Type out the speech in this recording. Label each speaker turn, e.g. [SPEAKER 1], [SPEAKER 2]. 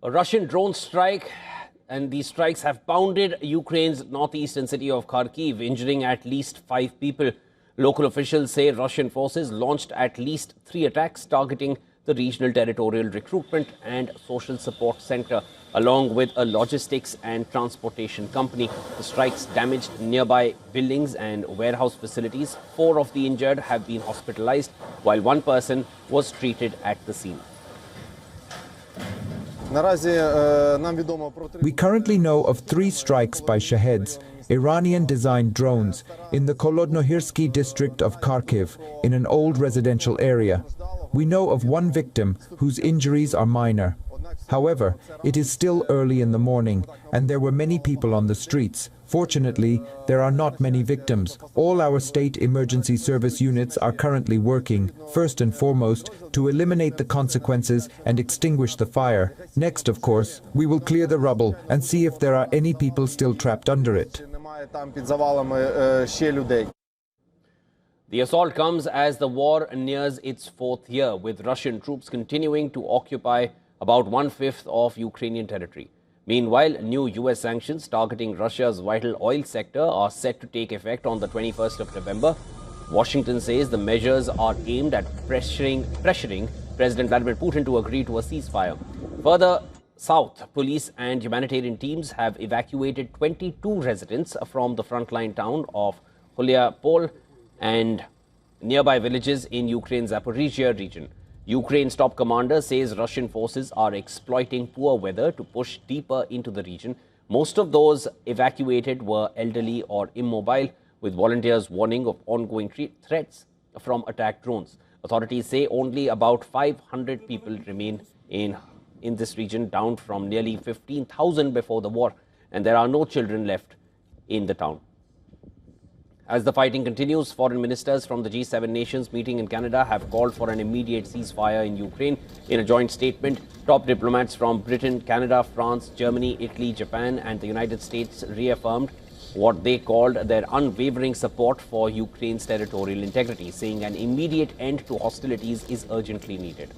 [SPEAKER 1] A Russian drone strike, and these strikes have pounded Ukraine's northeastern city of Kharkiv, injuring at least 5 people. Local officials say Russian forces launched at least 3 attacks targeting the regional territorial recruitment and social support center, along with a logistics and transportation company. The strikes damaged nearby buildings and warehouse facilities. 4 of the injured have been hospitalized, while 1 person was treated at the scene.
[SPEAKER 2] We currently know of 3 strikes by Shaheds, Iranian-designed drones, in the Kholodnohirskyi district of Kharkiv, in an old residential area. We know of 1 victim whose injuries are minor. However, it is still early in the morning, and there were many people on the streets. Fortunately, there are not many victims. All our state emergency service units are currently working, first and foremost, to eliminate the consequences and extinguish the fire. Next, of course, we will clear the rubble and see if there are any people still trapped under it.
[SPEAKER 1] The assault comes as the war nears its 4th year, with Russian troops continuing to occupy about 1/5 of Ukrainian territory. Meanwhile, new US sanctions targeting Russia's vital oil sector are set to take effect on the 21st of November. Washington says the measures are aimed at pressuring President Vladimir Putin to agree to a ceasefire. Further south, police and humanitarian teams have evacuated 22 residents from the frontline town of Kholodnohirskyi and nearby villages in Ukraine's Zaporizhzhia region. Ukraine's top commander says Russian forces are exploiting poor weather to push deeper into the region. Most of those evacuated were elderly or immobile, with volunteers warning of ongoing threats from attack drones. Authorities say only about 500 people remain in this region, down from nearly 15,000 before the war, and there are no children left in the town. As the fighting continues, foreign ministers from the G7 nations meeting in Canada have called for an immediate ceasefire in Ukraine. In a joint statement, top diplomats from Britain, Canada, France, Germany, Italy, Japan and the United States reaffirmed what they called their unwavering support for Ukraine's territorial integrity, saying an immediate end to hostilities is urgently needed.